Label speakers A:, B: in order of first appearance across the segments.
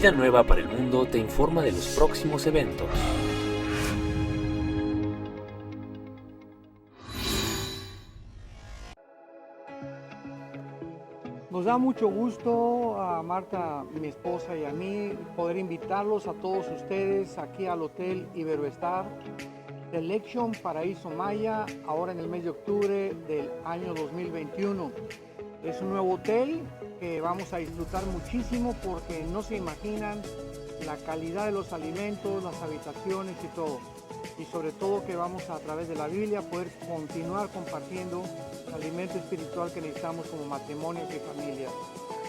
A: Vida Nueva para el Mundo te informa de los próximos eventos.
B: Nos da mucho gusto a Marta, mi esposa, y a mí poder invitarlos a todos ustedes aquí al Hotel Iberoestar Selection Paraíso Maya, ahora en el mes de octubre del año 2021. Es un nuevo hotel que vamos a disfrutar muchísimo porque no se imaginan la calidad de los alimentos, las habitaciones y todo. Y sobre todo que vamos a través de la Biblia poder continuar compartiendo el alimento espiritual que necesitamos como matrimonios y familias.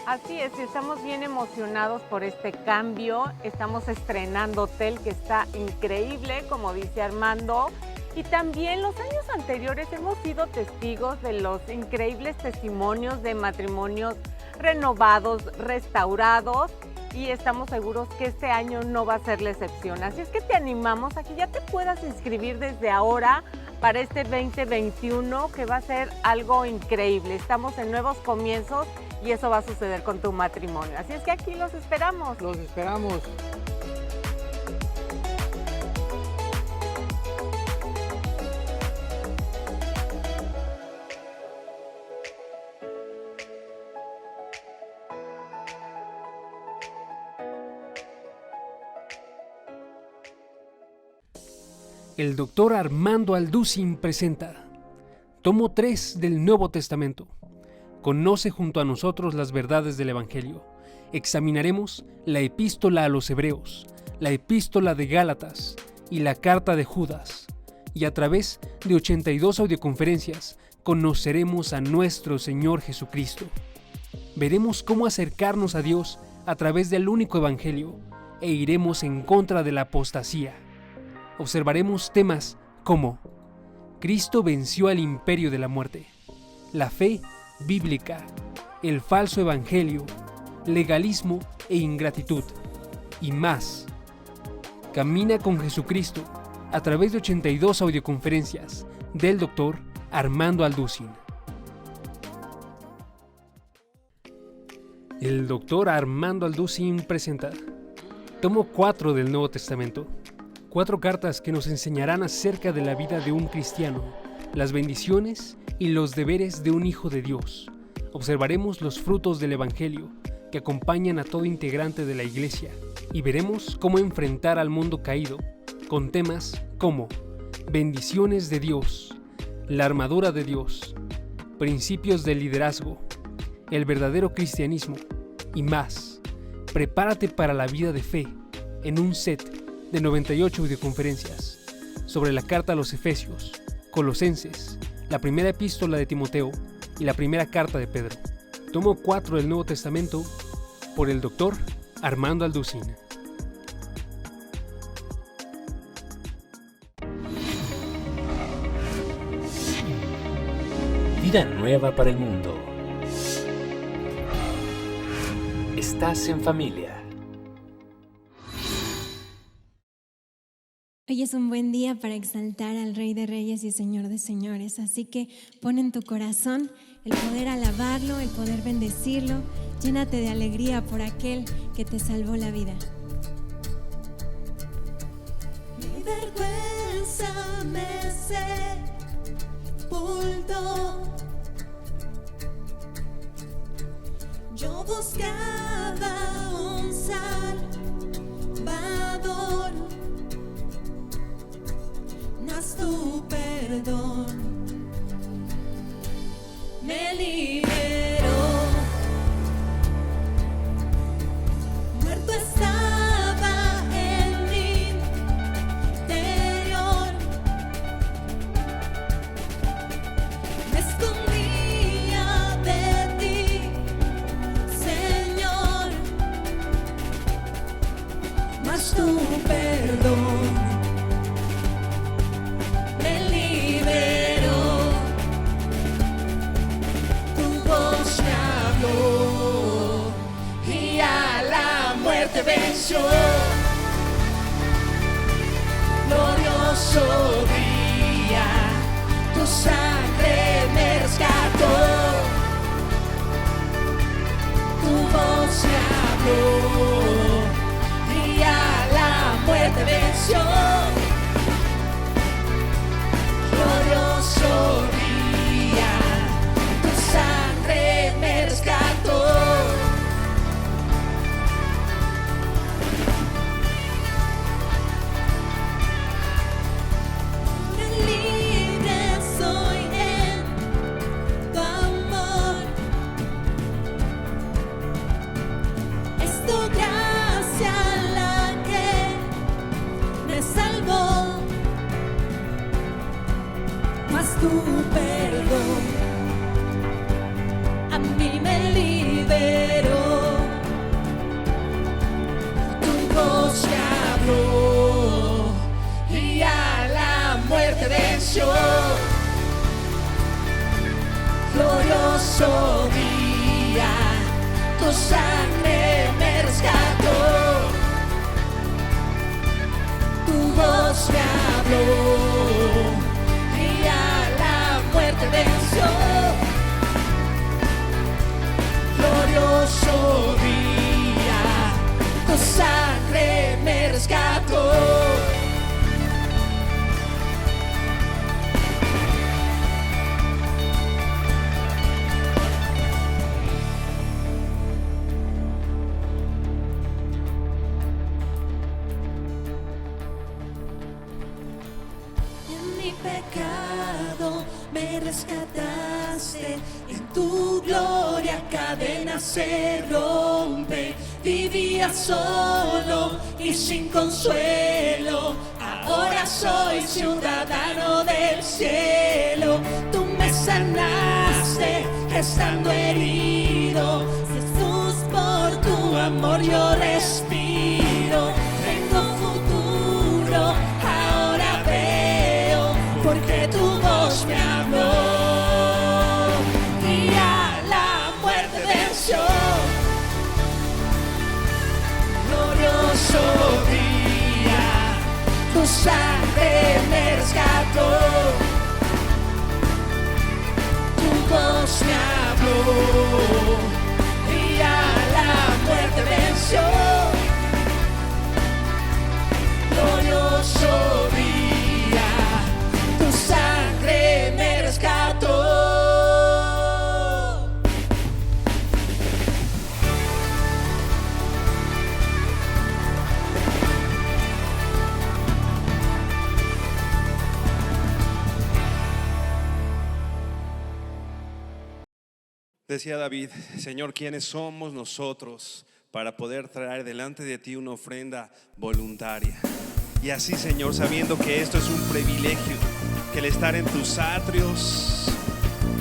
C: Así es, estamos bien emocionados por este cambio. Estamos estrenando hotel que está increíble, como dice Armando. Y también los años anteriores hemos sido testigos de los increíbles testimonios de matrimonios renovados, restaurados. Y estamos seguros que este año no va a ser la excepción. Así es que te animamos a que ya te puedas inscribir desde ahora para este 2021, que va a ser algo increíble. Estamos en nuevos comienzos y eso va a suceder con tu matrimonio. Así es que aquí los esperamos.
B: Los esperamos.
D: El doctor Armando Alducin presenta Tomo 3 del Nuevo Testamento. Conoce junto a nosotros las verdades del Evangelio. Examinaremos la Epístola a los Hebreos, la Epístola de Gálatas y la Carta de Judas. Y a través de 82 audioconferencias conoceremos a nuestro Señor Jesucristo. Veremos cómo acercarnos a Dios a través del único Evangelio e iremos en contra de la apostasía. Observaremos temas como Cristo venció al imperio de la muerte, la fe bíblica, el falso evangelio, legalismo e ingratitud, y más. Camina con Jesucristo a través de 82 audioconferencias del Dr. Armando Alducin. El Dr. Armando Alducin presenta Tomo 4 del Nuevo Testamento. 4 cartas que nos enseñarán acerca de la vida de un cristiano, las bendiciones y los deberes de un hijo de Dios. Observaremos los frutos del Evangelio que acompañan a todo integrante de la iglesia y veremos cómo enfrentar al mundo caído con temas como bendiciones de Dios, la armadura de Dios, principios del liderazgo, el verdadero cristianismo y más. Prepárate para la vida de fe en un set de 98 videoconferencias sobre la carta a los Efesios, Colosenses, la primera epístola de Timoteo y la primera carta de Pedro. Tomo 4 del Nuevo Testamento por el Dr. Armando Alducin.
A: Vida Nueva para el Mundo. Estás en familia.
E: Hoy es un buen día para exaltar al Rey de Reyes y Señor de Señores, así que pon en tu corazón el poder alabarlo, el poder bendecirlo. Llénate de alegría por aquel que te salvó la vida.
F: Mi vergüenza me sepultó. Yo buscaba un Salvador, mas tu perdón me liberó. Muerto estaba en mi interior, me escondía de ti, Señor, mas tu perdón me liberó. Tu voz me habló y a la muerte venció. Glorioso día, tu sangre me rescató. Tu voz me habló redención. Glorioso día, tu sangre me rescató.
E: Libre soy en tu amor. Es tu gracia la que me salvó, mas tu perdón a mí me liberó.
F: Tu voz me habló y a la muerte venció. Glorioso día, tu sangre me rescató. Tu voz me habló y a la muerte venció. Glorioso día, tu sangre me rescató.
E: En mi
F: Pecado me rescataste, en tu gloria cadenas se rompe. Vivía solo y sin consuelo, ahora soy ciudadano del cielo. Tú me sanaste estando herido, Jesús, por tu amor yo respiro. Tengo futuro, ahora veo, porque tu voz me habló y a la muerte venció. Glorioso día, tu sangre me rescató. Tu voz me habló y a la muerte venció. Glorioso día, tu sangre me rescató.
G: Decía David: Señor, ¿quiénes somos nosotros para poder traer delante de ti una ofrenda voluntaria? Y así, Señor, sabiendo que esto es un privilegio, que el estar en tus atrios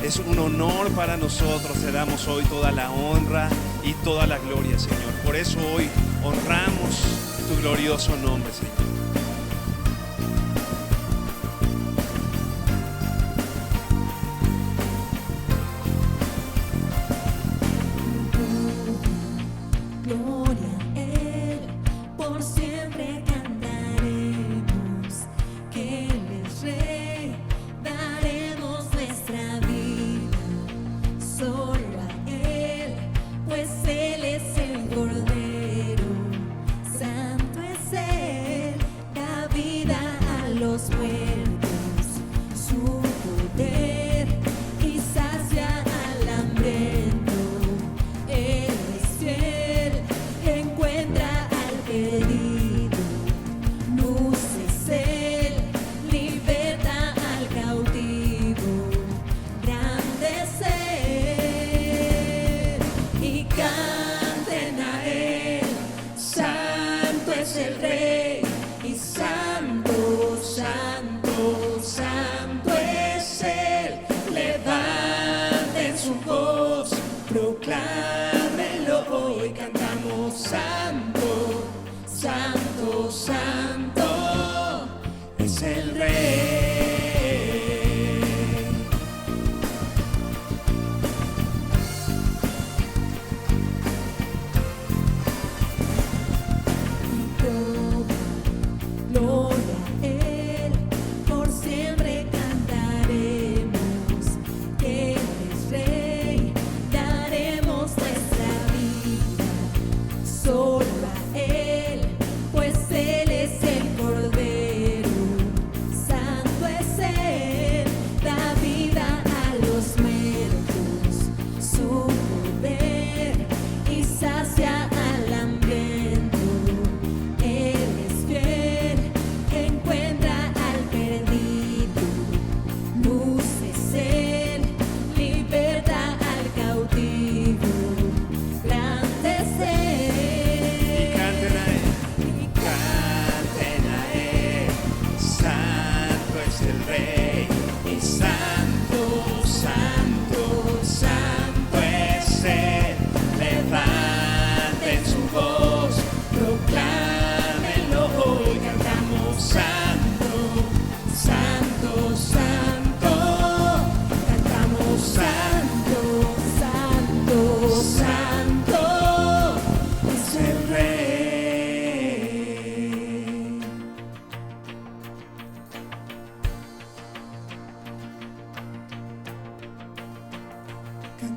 G: es un honor para nosotros, te damos hoy toda la honra y toda la gloria, Señor. Por eso hoy honramos tu glorioso nombre, Señor.
E: gloria a Él, por siempre cantaremos que Él es Rey, daremos nuestra vida solo a Él, pues Él es el Cordero, santo es Él, da vida a los muertos, su poder y sacia al hambriento. Él es fiel, encuentra al perdido, luz es Él, liberta al cautivo, grande es Él, y canten a Él, santo es el Rey, y santo, santo, santo es Él, levanten su voz, proclámenlo hoy, cantamos santo, santo, santo es el Rey. Gloria a Él, por siempre cantaremos que Él es Rey, daremos nuestra vida solo a Él, pues Él es el Cordero.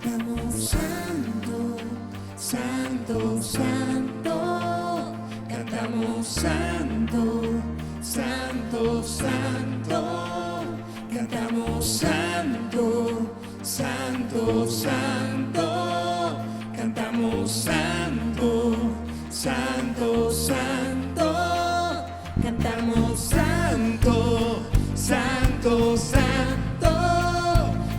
F: Cantamos santo, santo, santo. Cantamos santo, santo, santo. Cantamos santo, santo, santo. Cantamos santo, santo, santo. Cantamos santo, santo, santo.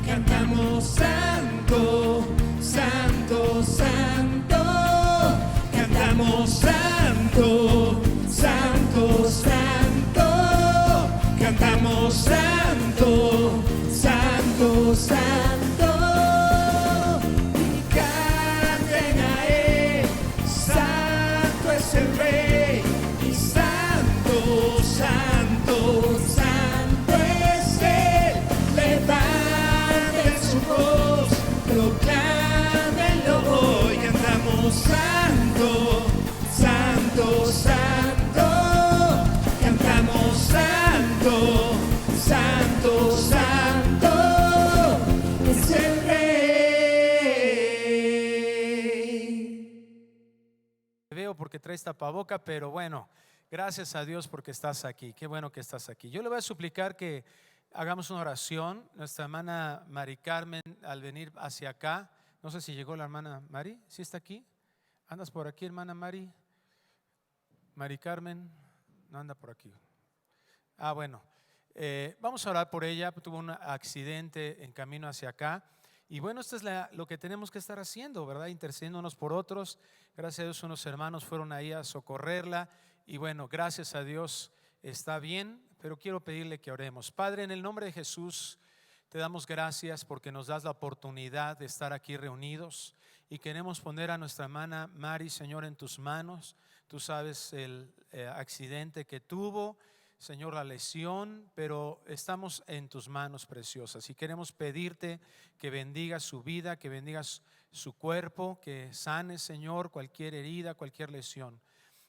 F: Cantamos santo, santo, santo. Cantamos santo, santo, santo. Cantamos santo, santo, santo. Y canten a él, santo es el Rey. Y santo, santo, santo es él. Levanten su voz, proclámenlo hoy. Cantamos santo, santo, santo. Cantamos santo, santo, santo. Es el Rey.
H: Te veo porque traes tapaboca, pero bueno, gracias a Dios porque estás aquí. Qué bueno que estás aquí. Yo le voy a suplicar que hagamos una oración. Nuestra hermana Mari Carmen, al venir hacia acá, no sé si llegó la hermana Mari. ¿Sí está aquí? ¿Andas por aquí, hermana Mari? Mari Carmen, no anda por aquí. Bueno, vamos a orar por ella. Tuvo un accidente en camino hacia acá. Y bueno, esto es lo que tenemos que estar haciendo, ¿verdad? Intercediendo unos por otros. Gracias a Dios unos hermanos fueron ahí a socorrerla. Y bueno, gracias a Dios está bien, pero quiero pedirle que oremos. Padre, en el nombre de Jesús, te damos gracias porque nos das la oportunidad de estar aquí reunidos. Y queremos poner a nuestra hermana Mari, Señor, en tus manos. Tú sabes el accidente que tuvo, Señor, la lesión, pero estamos en tus manos preciosas y queremos pedirte que bendigas su vida, que bendigas su cuerpo, que sanes, Señor, cualquier herida, cualquier lesión.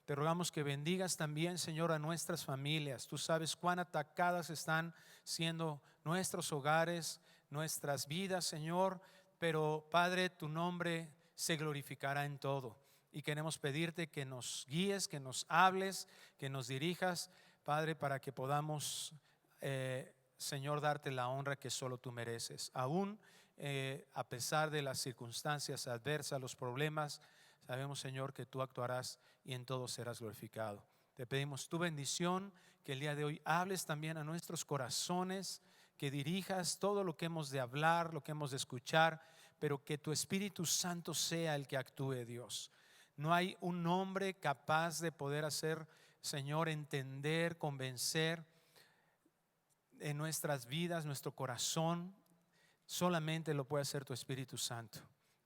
H: Te rogamos que bendigas también, Señor, a nuestras familias. Tú sabes cuán atacadas están siendo nuestros hogares, nuestras vidas, Señor, pero Padre, tu nombre se glorificará en todo y queremos pedirte que nos guíes, que nos hables, que nos dirijas, Padre, para que podamos, Señor, darte la honra que solo tú mereces. Aún a pesar de las circunstancias adversas, los problemas, sabemos, Señor, que tú actuarás y en todo serás glorificado. Te pedimos tu bendición, que el día de hoy hables también a nuestros corazones, que dirijas todo lo que hemos de hablar, lo que hemos de escuchar, pero que tu Espíritu Santo sea el que actúe, Dios. No hay un hombre capaz de poder hacer, Señor, entender, convencer en nuestras vidas, nuestro corazón. Solamente lo puede hacer tu Espíritu Santo.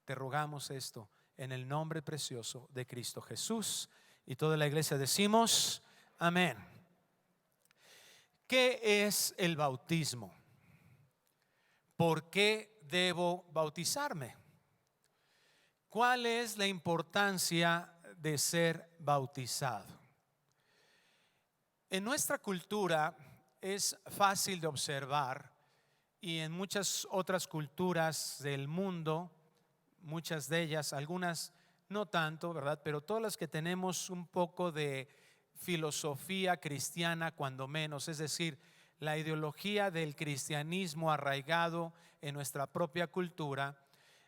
H: Te rogamos esto en el nombre precioso de Cristo Jesús. Y toda la iglesia decimos amén. ¿Qué es el bautismo? ¿Por qué debo bautizarme? ¿Cuál es la importancia de ser bautizado? En nuestra cultura es fácil de observar y en muchas otras culturas del mundo, muchas de ellas, algunas no tanto, ¿verdad? Pero todas las que tenemos un poco de filosofía cristiana, cuando menos, es decir, la ideología del cristianismo arraigado en nuestra propia cultura,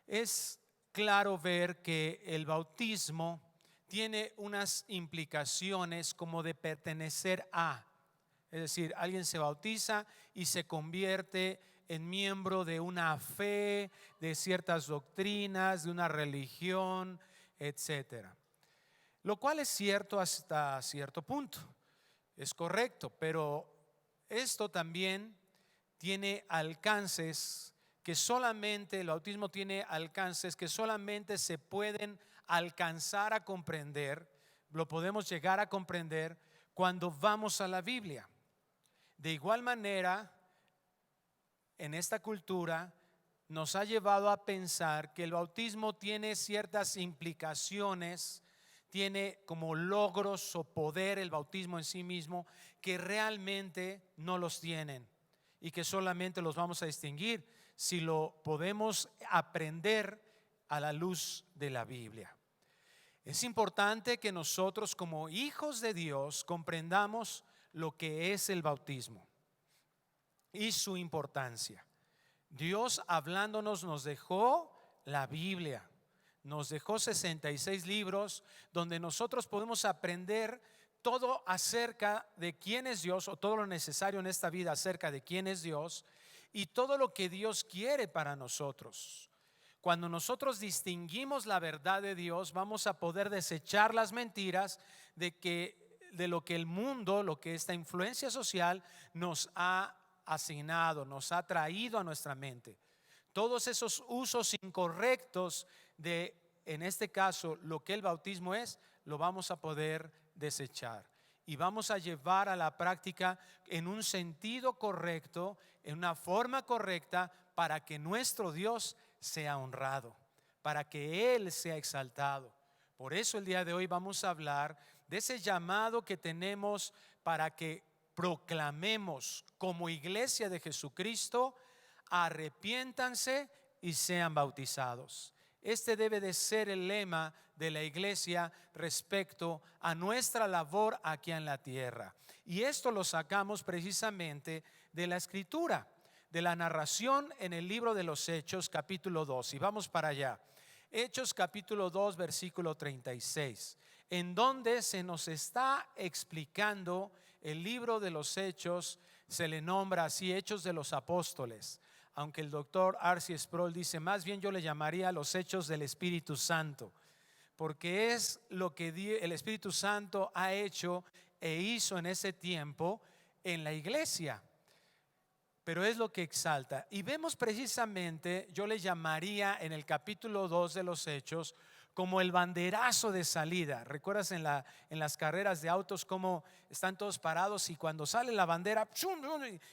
H: es claro ver que el bautismo tiene unas implicaciones como de pertenecer a, es decir, alguien se bautiza y se convierte en miembro de una fe, de ciertas doctrinas, de una religión, etcétera. Lo cual es cierto hasta cierto punto, es correcto, pero esto también tiene alcances que solamente, el bautismo tiene alcances que solamente se pueden alcanzar a comprender, lo podemos llegar a comprender cuando vamos a la Biblia. De igual manera, en esta cultura nos ha llevado a pensar que el bautismo tiene ciertas implicaciones, tiene como logros o poder el bautismo en sí mismo que realmente no los tienen y que solamente los vamos a distinguir si lo podemos aprender a la luz de la Biblia. Es importante que nosotros como hijos de Dios comprendamos lo que es el bautismo y su importancia. Dios hablándonos nos dejó la Biblia, nos dejó 66 libros donde nosotros podemos aprender todo acerca de quién es Dios, o todo lo necesario en esta vida acerca de quién es Dios y todo lo que Dios quiere para nosotros. Cuando nosotros distinguimos la verdad de Dios, vamos a poder desechar las mentiras de lo que el mundo, lo que esta influencia social nos ha asignado, nos ha traído a nuestra mente. Todos esos usos incorrectos de, en este caso, lo que el bautismo es, lo vamos a poder desechar y vamos a llevar a la práctica en un sentido correcto, en una forma correcta, para que nuestro Dios sea honrado, para que Él sea exaltado. Por eso el día de hoy vamos a hablar de ese llamado que tenemos para que proclamemos como iglesia de Jesucristo: arrepiéntanse y sean bautizados. Este debe de ser el lema de la iglesia respecto a nuestra labor aquí en la tierra. Y esto lo sacamos precisamente de la Escritura, de la narración en el libro de los Hechos, capítulo 2. Y vamos para allá. Hechos capítulo 2, versículo 36, en donde se nos está explicando el libro de los Hechos. Se le nombra así Hechos de los Apóstoles, aunque el doctor R.C. Sproul dice, más bien yo le llamaría los Hechos del Espíritu Santo, porque es lo que el Espíritu Santo ha hecho e hizo en ese tiempo en la iglesia. Pero es lo que exalta. Y vemos precisamente, yo le llamaría en el capítulo 2 de los Hechos como el banderazo de salida. ¿Recuerdas en las carreras de autos cómo están todos parados y cuando sale la bandera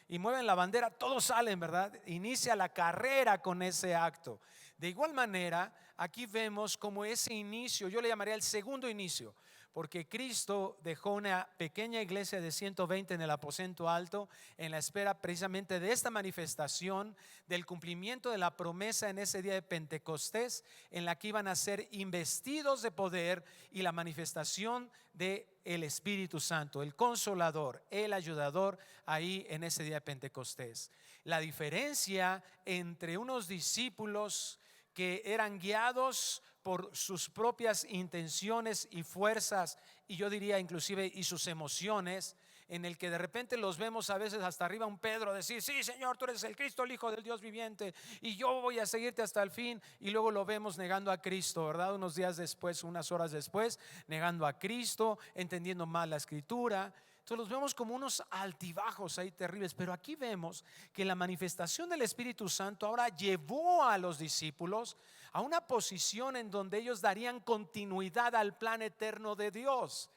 H: y mueven la bandera, todos salen, ¿verdad? Inicia la carrera con ese acto. De igual manera, aquí vemos como ese inicio, yo le llamaría el segundo inicio, porque Cristo dejó una pequeña iglesia de 120 en el aposento alto en la espera precisamente de esta manifestación, del cumplimiento de la promesa en ese día de Pentecostés, en la que iban a ser investidos de poder y la manifestación del Espíritu Santo, el Consolador, el Ayudador, ahí en ese día de Pentecostés. La diferencia entre unos discípulos que eran guiados por sus propias intenciones y fuerzas, y yo diría inclusive y sus emociones, en el que de repente los vemos a veces hasta arriba un Pedro decir, sí Señor, tú eres el Cristo, el Hijo del Dios viviente, y yo voy a seguirte hasta el fin, y luego lo vemos negando a Cristo, ¿verdad? Unos días después, unas horas después, negando a Cristo, entendiendo mal la Escritura. Entonces los vemos como unos altibajos ahí terribles, pero aquí vemos que la manifestación del Espíritu Santo ahora llevó a los discípulos a una posición en donde ellos darían continuidad al plan eterno de Dios.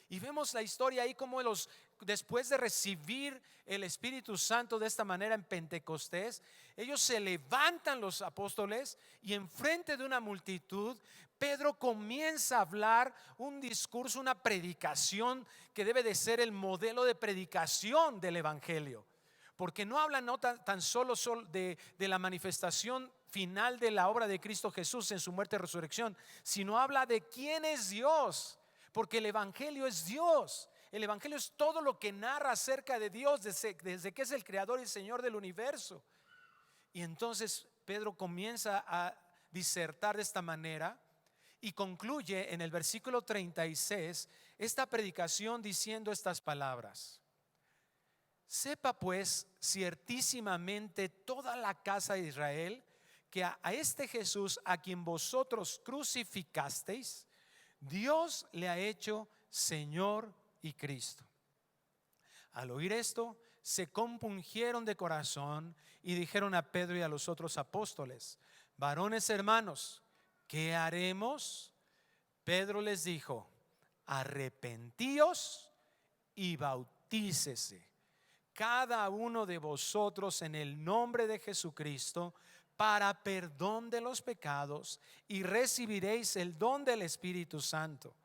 H: Y vemos la historia ahí como después de recibir el Espíritu Santo de esta manera en Pentecostés, ellos se levantan los apóstoles y enfrente de una multitud Pedro comienza a hablar un discurso, una predicación que debe de ser el modelo de predicación del Evangelio, porque no habla tan solo de la manifestación final de la obra de Cristo Jesús en su muerte y resurrección, sino habla de quién es Dios, porque el Evangelio es Dios. El Evangelio es todo lo que narra acerca de Dios desde que es el creador y Señor del universo. Y entonces Pedro comienza a disertar de esta manera y concluye en el versículo 36 esta predicación diciendo estas palabras: sepa pues ciertísimamente toda la casa de Israel que a este Jesús a quien vosotros crucificasteis, Dios le ha hecho Señor y Cristo. Al oír esto, se compungieron de corazón y dijeron a Pedro y a los otros apóstoles: varones hermanos, ¿qué haremos? Pedro les dijo: arrepentíos y bautícese cada uno de vosotros en el nombre de Jesucristo para perdón de los pecados, y recibiréis el don del Espíritu Santo,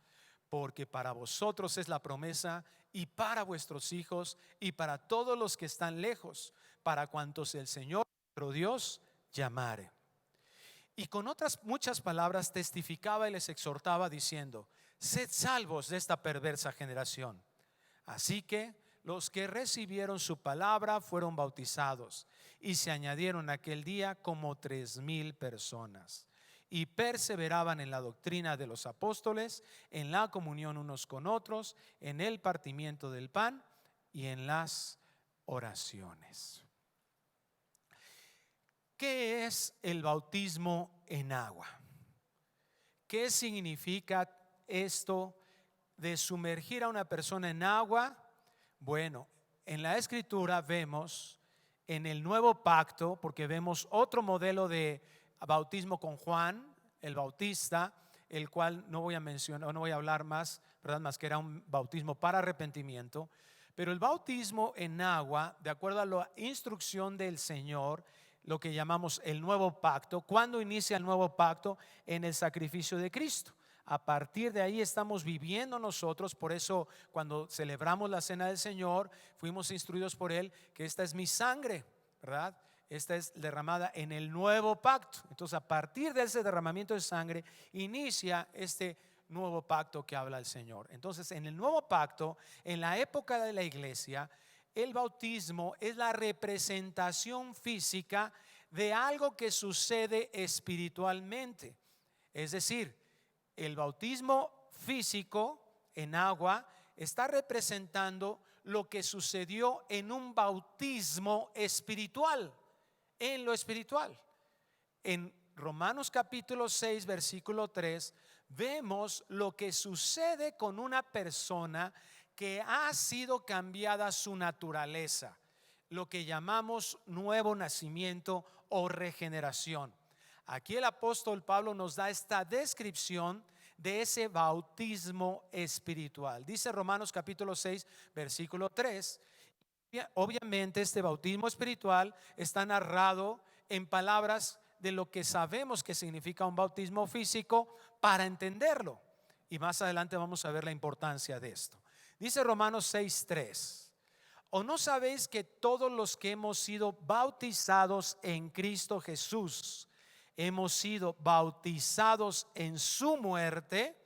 H: porque para vosotros es la promesa, y para vuestros hijos, y para todos los que están lejos, para cuantos el Señor nuestro Dios llamare. Y con otras muchas palabras testificaba y les exhortaba diciendo: sed salvos de esta perversa generación. Así que los que recibieron su palabra fueron bautizados, y se añadieron aquel día como 3,000 personas. Y perseveraban en la doctrina de los apóstoles, en la comunión unos con otros, en el partimiento del pan y en las oraciones. ¿Qué es el bautismo en agua? ¿Qué significa esto de sumergir a una persona en agua? Bueno, en la Escritura vemos en el Nuevo Pacto, porque vemos otro modelo de bautismo con Juan el Bautista, el cual no voy a mencionar, no voy a hablar más, ¿verdad? Más que era un bautismo para arrepentimiento. Pero el bautismo en agua, de acuerdo a la instrucción del Señor, lo que llamamos el nuevo pacto. ¿Cuándo inicia el nuevo pacto? En el sacrificio de Cristo. A partir de ahí estamos viviendo nosotros. Por eso cuando celebramos la cena del Señor, fuimos instruidos por Él que esta es mi sangre, ¿verdad? Esta es derramada en el nuevo pacto. Entonces, a partir de ese derramamiento de sangre inicia este nuevo pacto que habla el Señor. Entonces, en el nuevo pacto, en la época de la iglesia, el bautismo es la representación física de algo que sucede espiritualmente. Es decir, el bautismo físico en agua está representando lo que sucedió en un bautismo espiritual, en lo espiritual. En Romanos capítulo 6, versículo 3, vemos lo que sucede con una persona que ha sido cambiada su naturaleza, lo que llamamos nuevo nacimiento o regeneración. Aquí el apóstol Pablo nos da esta descripción de ese bautismo espiritual. Dice Romanos capítulo 6, versículo 3. Obviamente este bautismo espiritual está narrado en palabras de lo que sabemos que significa un bautismo físico para entenderlo. Y más adelante vamos a ver la importancia de esto. Dice Romanos 6:3: ¿o no sabéis que todos los que hemos sido bautizados en Cristo Jesús hemos sido bautizados en su muerte?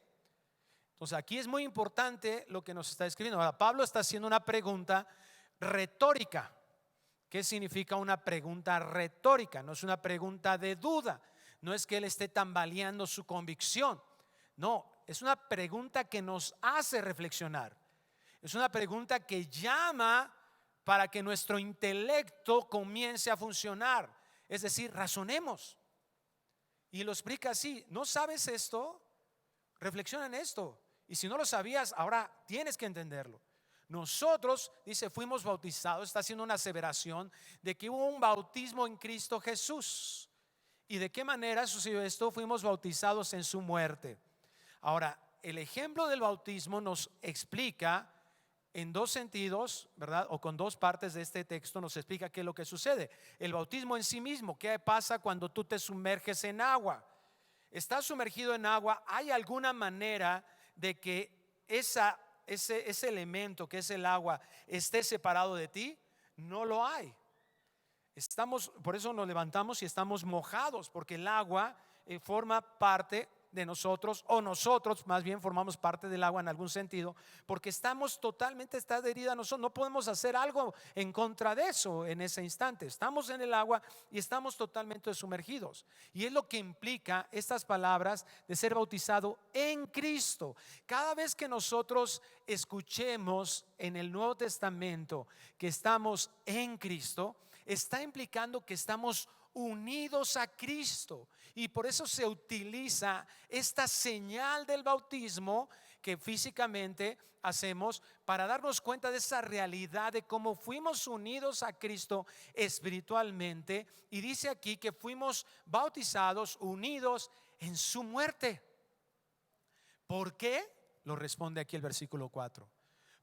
H: Entonces aquí es muy importante lo que nos está escribiendo. Ahora Pablo está haciendo una pregunta retórica. ¿Qué significa una pregunta retórica? No es una pregunta de duda. No es que él esté tambaleando su convicción. No, es una pregunta que nos hace reflexionar. Es una pregunta que llama para que nuestro intelecto comience a funcionar. Es decir, razonemos. Y lo explica así: ¿no sabes esto? Reflexiona en esto. Y si no lo sabías, ahora tienes que entenderlo. Nosotros, dice, fuimos bautizados. Está haciendo una aseveración de que hubo un bautismo en Cristo Jesús. ¿Y de qué manera sucedió esto? Fuimos bautizados en su muerte. Ahora, el ejemplo del bautismo nos explica en dos sentidos, ¿verdad? O con dos partes de este texto nos explica qué es lo que sucede. El bautismo en sí mismo, ¿qué pasa cuando tú te sumerges en agua? Estás sumergido en agua. ¿Hay alguna manera de que ese elemento que es el agua esté separado de ti? No lo hay. Por eso nos levantamos y estamos mojados, porque el agua forma parte de nosotros, o nosotros más bien formamos parte del agua en algún sentido, porque estamos totalmente, está adherida a nosotros. No podemos hacer algo en contra de eso en ese instante. Estamos en el agua y estamos totalmente sumergidos. Y es lo que implica estas palabras de ser bautizado en Cristo. Cada vez que nosotros escuchemos en el Nuevo Testamento que estamos en Cristo, está implicando que estamos unidos a Cristo. Y por eso se utiliza esta señal del bautismo que físicamente hacemos para darnos cuenta de esa realidad de cómo fuimos unidos a Cristo espiritualmente. Y dice aquí que fuimos bautizados, unidos en su muerte. ¿Por qué? Lo responde aquí el versículo 4: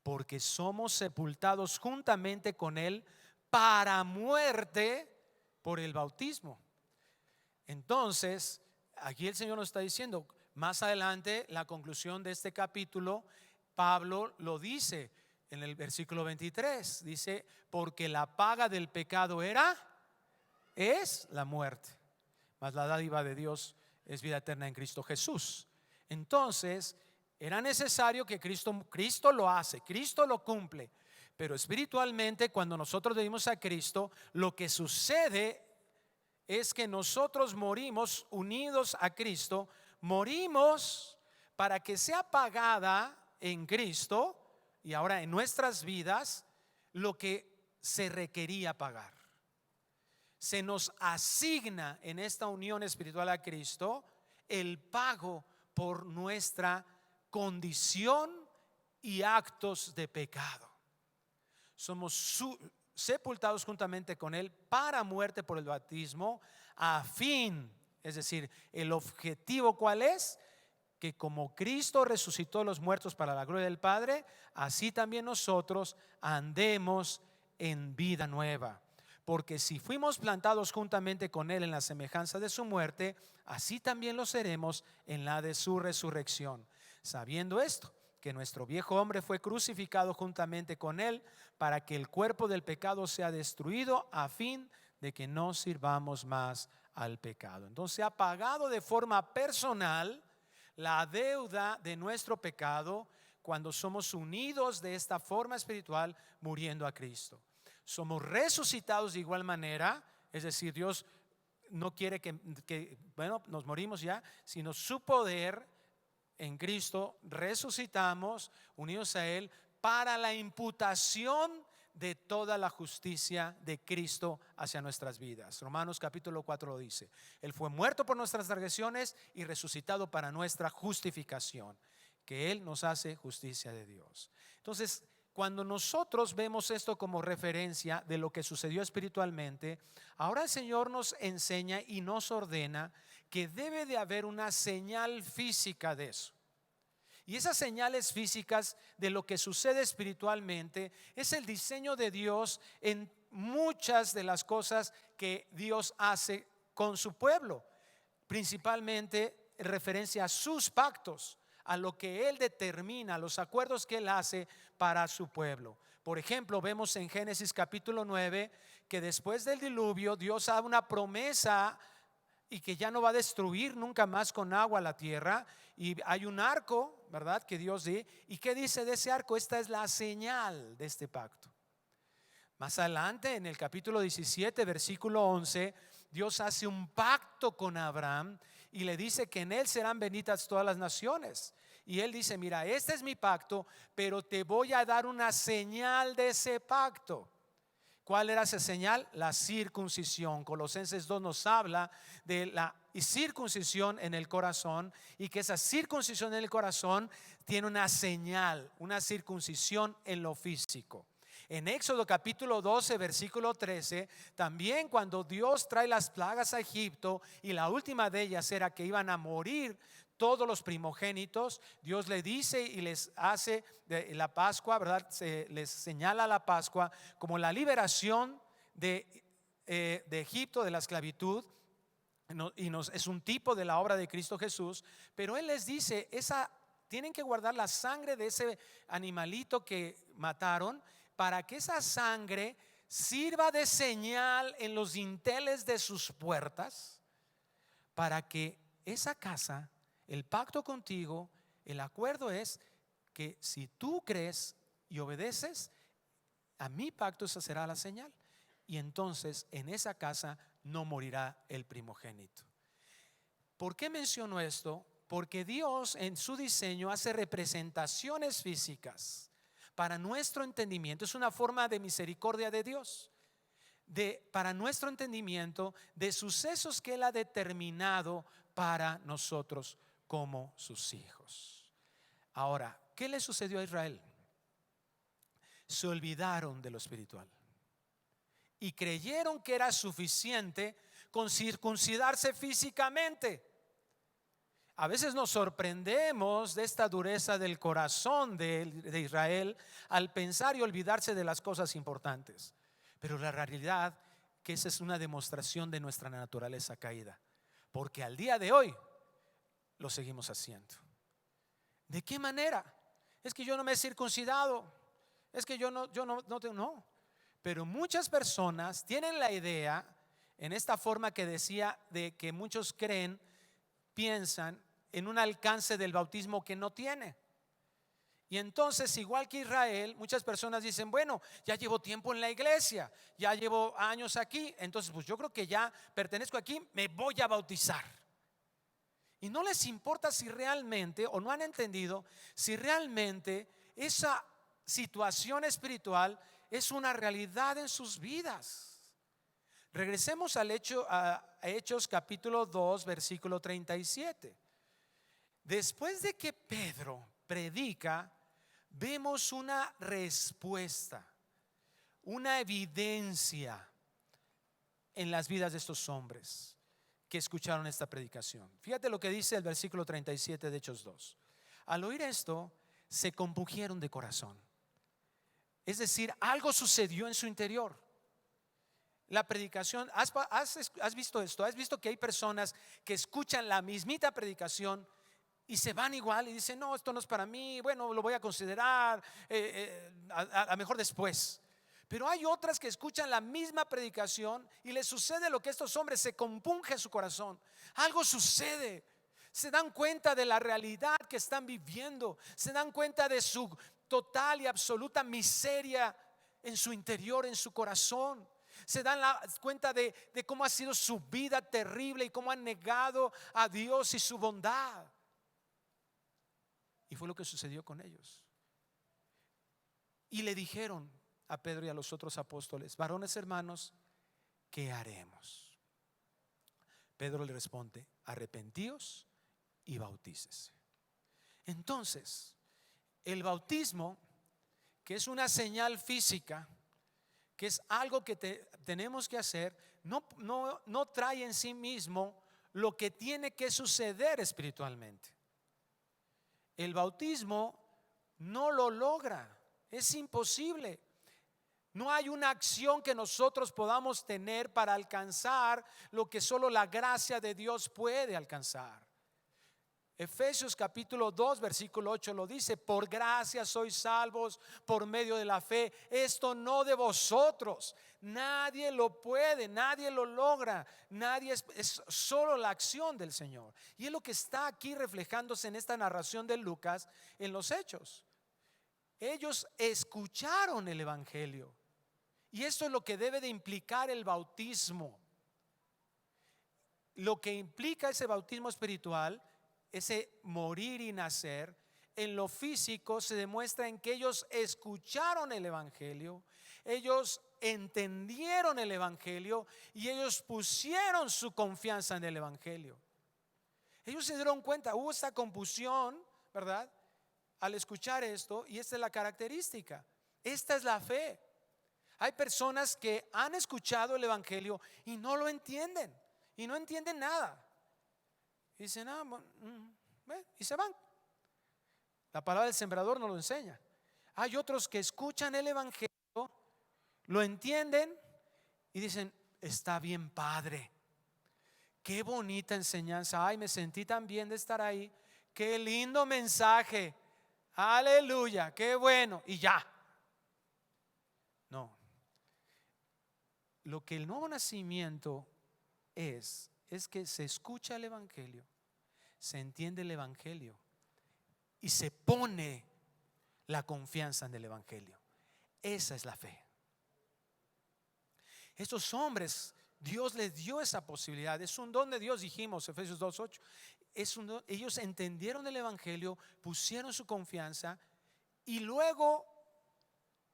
H: porque somos sepultados juntamente con Él para muerte por el bautismo. Entonces, aquí el Señor nos está diciendo, más adelante, la conclusión de este capítulo, Pablo lo dice en el versículo 23, dice: porque la paga del pecado era es la muerte, mas la dádiva de Dios es vida eterna en Cristo Jesús. Entonces era necesario que Cristo lo hace, Cristo lo cumple, pero espiritualmente cuando nosotros venimos a Cristo, lo que sucede es que nosotros morimos unidos a Cristo, morimos para que sea pagada en Cristo y ahora en nuestras vidas lo que se requería pagar. Se nos asigna en esta unión espiritual a Cristo el pago por nuestra condición y actos de pecado. Somos sepultados juntamente con Él para muerte por el bautismo, a fin, es decir, el objetivo ¿cuál es? Que como Cristo resucitó a los muertos para la gloria del Padre, así también nosotros andemos en vida nueva. Porque si fuimos plantados juntamente con Él en la semejanza de su muerte, así también lo seremos en la de su resurrección. Sabiendo esto, que nuestro viejo hombre fue crucificado juntamente con Él para que el cuerpo del pecado sea destruido, a fin de que no sirvamos más al pecado. Entonces se ha pagado de forma personal la deuda de nuestro pecado cuando somos unidos de esta forma espiritual muriendo a Cristo. Somos resucitados de igual manera, es decir, Dios no quiere que nos morimos ya, sino su poder en Cristo resucitamos unidos a Él para la imputación de toda la justicia de Cristo hacia nuestras vidas. Romanos capítulo 4 lo dice. Él fue muerto por nuestras transgresiones y resucitado para nuestra justificación, que Él nos hace justicia de Dios. Entonces, cuando nosotros vemos esto como referencia de lo que sucedió espiritualmente, ahora el Señor nos enseña y nos ordena que debe de haber una señal física de eso. Y esas señales físicas de lo que sucede espiritualmente es el diseño de Dios en muchas de las cosas que Dios hace con su pueblo, principalmente en referencia a sus pactos, a lo que Él determina, los acuerdos que Él hace para su pueblo. Por ejemplo, vemos en Génesis capítulo 9 que después del diluvio Dios da una promesa y que ya no va a destruir nunca más con agua la tierra, y hay un arco, ¿verdad?, que Dios da. ¿Y qué dice de ese arco? Esta es la señal de este pacto. Más adelante en el capítulo 17 versículo 11, Dios hace un pacto con Abraham y le dice que en él serán benditas todas las naciones. Y él dice, mira, este es mi pacto, pero te voy a dar una señal de ese pacto. ¿Cuál era esa señal? La circuncisión. Colosenses 2 nos habla de la circuncisión en el corazón, y que esa circuncisión en el corazón tiene una señal, una circuncisión en lo físico. En Éxodo capítulo 12 versículo 13, también cuando Dios trae las plagas a Egipto y la última de ellas era que iban a morir todos los primogénitos, Dios le dice y les hace la Pascua, ¿verdad? Les señala la Pascua como la liberación de Egipto, de la esclavitud, y es un tipo de la obra de Cristo Jesús. Pero Él les dice, tienen que guardar la sangre de ese animalito que mataron, para que esa sangre sirva de señal en los dinteles de sus puertas, para que esa casa, el pacto contigo, el acuerdo es que si tú crees y obedeces a mi pacto, esa será la señal, y entonces en esa casa no morirá el primogénito. ¿Por qué menciono esto? Porque Dios en su diseño hace representaciones físicas para nuestro entendimiento. Es una forma de misericordia de Dios, para nuestro entendimiento de sucesos que Él ha determinado para nosotros como sus hijos. Ahora, ¿qué le sucedió a Israel? Se olvidaron de lo espiritual y creyeron que era suficiente con circuncidarse físicamente. A veces nos sorprendemos de esta dureza del corazón de Israel al pensar y olvidarse de las cosas importantes. Pero la realidad que esa es una demostración de nuestra naturaleza caída, porque al día de hoy lo seguimos haciendo. ¿De qué manera? Es que yo no me he circuncidado, es que yo no. Pero muchas personas tienen la idea en esta forma que decía de que muchos creen, piensan en un alcance del bautismo que no tiene. Y entonces, igual que Israel, muchas personas dicen, bueno, ya llevo tiempo en la iglesia, ya llevo años aquí, entonces pues yo creo que ya pertenezco aquí, me voy a bautizar. Y no les importa si realmente, o no han entendido, si realmente esa situación espiritual es una realidad en sus vidas. Regresemos a Hechos capítulo 2, versículo 37. Después de que Pedro predica, vemos una respuesta, una evidencia en las vidas de estos hombres que escucharon esta predicación. Fíjate lo que dice el versículo 37 de Hechos 2. Al oír esto, se compungieron de corazón. Es decir, algo sucedió en su interior. La predicación, ¿has visto esto? ¿Has visto que hay personas que escuchan la mismita predicación y se van igual y dicen, no, esto no es para mí, bueno, lo voy a considerar a mejor después? Pero hay otras que escuchan la misma predicación y les sucede lo que a estos hombres, se compunge su corazón. Algo sucede. Se dan cuenta de la realidad que están viviendo. Se dan cuenta de su total y absoluta miseria en su interior, en su corazón. Se dan cuenta de cómo ha sido su vida terrible y cómo han negado a Dios y su bondad. Y fue lo que sucedió con ellos. Y le dijeron a Pedro y a los otros apóstoles, varones hermanos, ¿qué haremos? Pedro le responde, arrepentíos y bautícese. Entonces, el bautismo, que es una señal física, que es algo que tenemos que hacer, no trae en sí mismo lo que tiene que suceder espiritualmente. El bautismo no lo logra, es imposible. No hay una acción que nosotros podamos tener para alcanzar lo que solo la gracia de Dios puede alcanzar. Efesios capítulo 2 versículo 8 lo dice, por gracia sois salvos por medio de la fe, esto no de vosotros, nadie lo puede, nadie lo logra, nadie es solo la acción del Señor. Y es lo que está aquí reflejándose en esta narración de Lucas en los Hechos. Ellos escucharon el evangelio y esto es lo que debe de implicar el bautismo. Lo que implica ese bautismo espiritual, ese morir y nacer, en lo físico se demuestra en que ellos escucharon el evangelio, ellos entendieron el evangelio y ellos pusieron su confianza en el evangelio. Ellos se dieron cuenta, hubo esta confusión, ¿verdad? Al escuchar esto, y esta es la característica, esta es la fe. Hay personas que han escuchado el evangelio y no lo entienden, y no entienden nada. Y dicen, y se van. La palabra del sembrador nos lo enseña. Hay otros que escuchan el evangelio, lo entienden y dicen, está bien padre, qué bonita enseñanza, ay, me sentí tan bien de estar ahí, qué lindo mensaje, aleluya, qué bueno, y ya. No, lo que el nuevo nacimiento es que se escucha el evangelio, se entiende el evangelio y se pone la confianza en el evangelio. Esa es la fe. Estos hombres, Dios les dio esa posibilidad, es un don de Dios, dijimos Efesios 2:8. Ellos entendieron el evangelio, pusieron su confianza y luego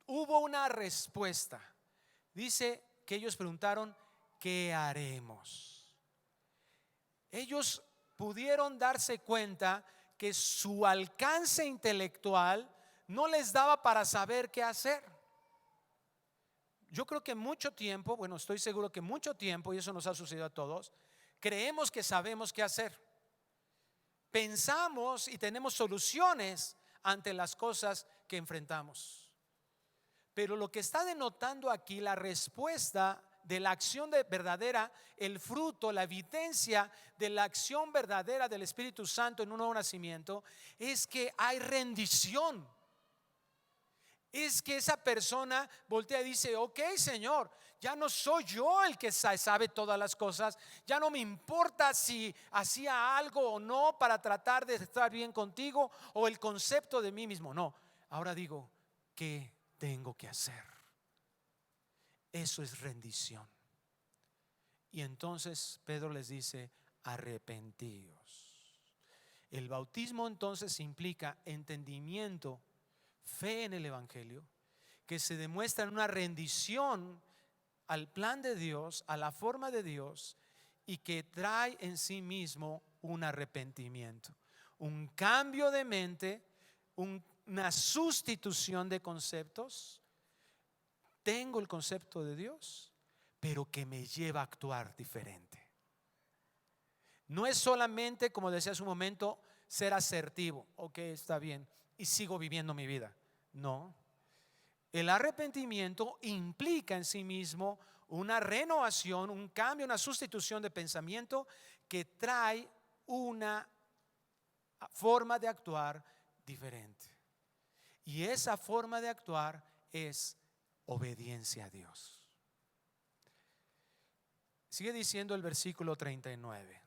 H: hubo una respuesta. Dice que ellos preguntaron, ¿qué haremos? Ellos pudieron darse cuenta que su alcance intelectual no les daba para saber qué hacer. Yo creo que mucho tiempo, bueno, estoy seguro que mucho tiempo, y eso nos ha sucedido a todos, creemos que sabemos qué hacer. Pensamos y tenemos soluciones ante las cosas que enfrentamos. Pero lo que está denotando aquí la respuesta de la acción verdadera, el fruto, la evidencia de la acción verdadera del Espíritu Santo en un nuevo nacimiento, es que hay rendición. Es que esa persona voltea y dice, ok, Señor, Ya no soy yo el que sabe todas las cosas. Ya no me importa si hacía algo o no para tratar de estar bien contigo, o el concepto de mí mismo. No, ahora digo, ¿qué tengo que hacer? Eso es rendición. Y entonces Pedro les dice, arrepentíos. El bautismo entonces implica entendimiento, fe en el Evangelio, que se demuestra en una rendición al plan de Dios, a la forma de Dios, y que trae en sí mismo un arrepentimiento, un cambio de mente, una sustitución de conceptos. Tengo el concepto de Dios, pero que me lleva a actuar diferente. No es solamente, como decía hace un momento, ser asertivo. Ok, está bien, y sigo viviendo mi vida. No. El arrepentimiento implica en sí mismo una renovación, un cambio, una sustitución de pensamiento que trae una forma de actuar diferente. Y esa forma de actuar es obediencia a Dios. Sigue diciendo el versículo 39.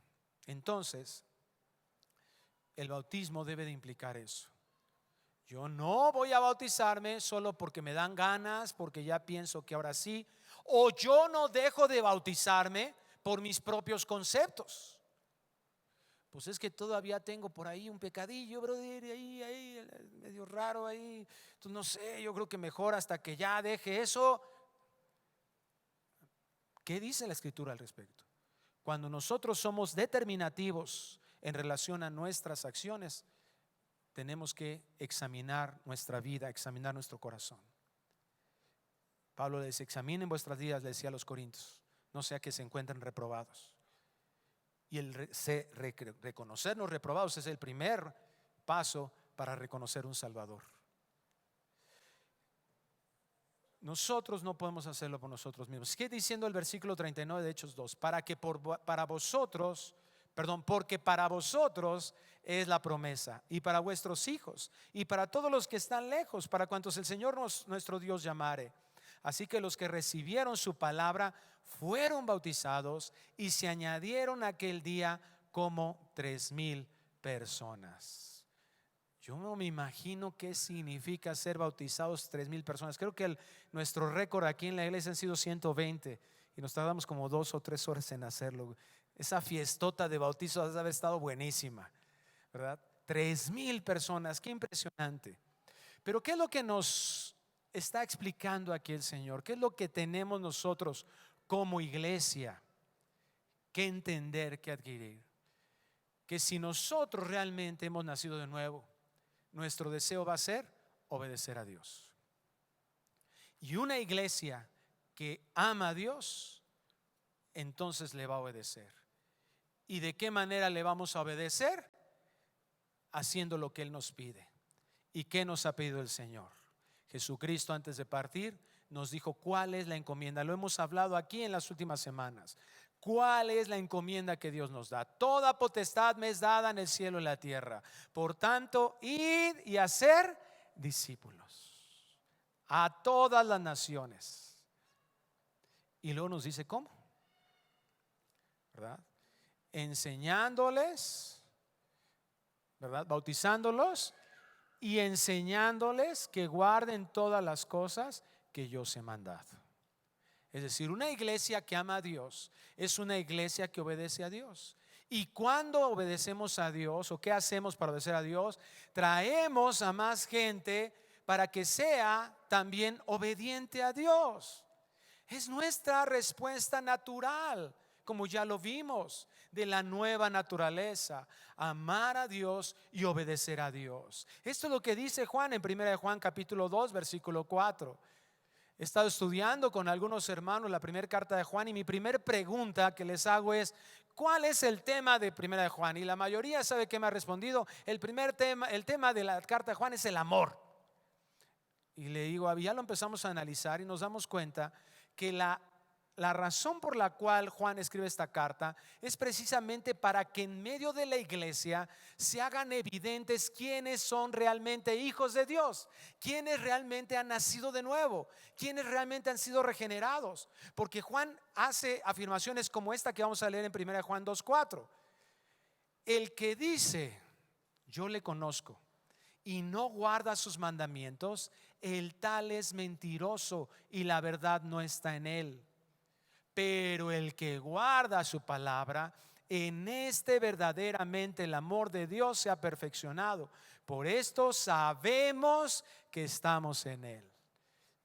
H: Entonces, el bautismo debe de implicar eso. Yo no voy a bautizarme solo porque me dan ganas, porque ya pienso que ahora sí, o yo no dejo de bautizarme por mis propios conceptos. Pues es que todavía tengo por ahí un pecadillo, brother, ahí, medio raro ahí. Entonces no sé, yo creo que mejor hasta que ya deje eso. ¿Qué dice la Escritura al respecto? Cuando nosotros somos determinativos en relación a nuestras acciones, tenemos que examinar nuestra vida, examinar nuestro corazón. Pablo les dice, examinen vuestras vidas, le decía a los corintios, no sea que se encuentren reprobados. Y el reconocernos reprobados es el primer paso para reconocer un Salvador. Nosotros no podemos hacerlo por nosotros mismos. Sigue diciendo el versículo 39 de Hechos 2, porque para vosotros es la promesa, y para vuestros hijos, y para todos los que están lejos, para cuantos el Señor nuestro Dios llamare. Así que los que recibieron su palabra fueron bautizados, y se añadieron aquel día como 3,000 personas. Yo no me imagino qué significa ser bautizados 3,000 personas. Creo que nuestro récord aquí en la iglesia han sido 120 y nos tardamos como 2 o 3 horas en hacerlo. Esa fiestota de bautizo debe haber estado buenísima, ¿verdad? 3,000 personas, qué impresionante. Pero ¿qué es lo que nos está explicando aquí el Señor? ¿Qué es lo que tenemos nosotros como iglesia que entender, que adquirir? Que si nosotros realmente hemos nacido de nuevo, nuestro deseo va a ser obedecer a Dios. Y una iglesia que ama a Dios, entonces le va a obedecer. ¿Y de qué manera le vamos a obedecer? Haciendo lo que Él nos pide. ¿Y qué nos ha pedido el Señor? Jesucristo, antes de partir, nos dijo cuál es la encomienda. Lo hemos hablado aquí en las últimas semanas. ¿Cuál es la encomienda que Dios nos da? Toda potestad me es dada en el cielo y en la tierra. Por tanto, id y hacer discípulos a todas las naciones. Y luego nos dice cómo, ¿verdad? Enseñándoles, ¿verdad? Bautizándolos y enseñándoles que guarden todas las cosas que yo os he mandado. Es decir, una iglesia que ama a Dios es una iglesia que obedece a Dios. Y cuando obedecemos a Dios, o qué hacemos para obedecer a Dios, traemos a más gente para que sea también obediente a Dios. Es nuestra respuesta natural, como ya lo vimos, de la nueva naturaleza, amar a Dios y obedecer a Dios. Esto es lo que dice Juan en 1 Juan capítulo 2 versículo 4. He estado estudiando con algunos hermanos la primera carta de Juan, y mi primera pregunta que les hago es: ¿cuál es el tema de 1 Juan? Y la mayoría sabe que me ha respondido: el tema de la carta de Juan es el amor. Y le digo, ya lo empezamos a analizar y nos damos cuenta que la la razón por la cual Juan escribe esta carta es precisamente para que en medio de la iglesia se hagan evidentes quiénes son realmente hijos de Dios, quiénes realmente han nacido de nuevo, quiénes realmente han sido regenerados. Porque Juan hace afirmaciones como esta que vamos a leer en 1 Juan 2:4. El que dice, yo le conozco, y no guarda sus mandamientos, el tal es mentiroso y la verdad no está en él. Pero el que guarda su palabra, en este verdaderamente el amor de Dios se ha perfeccionado. Por esto sabemos que estamos en él.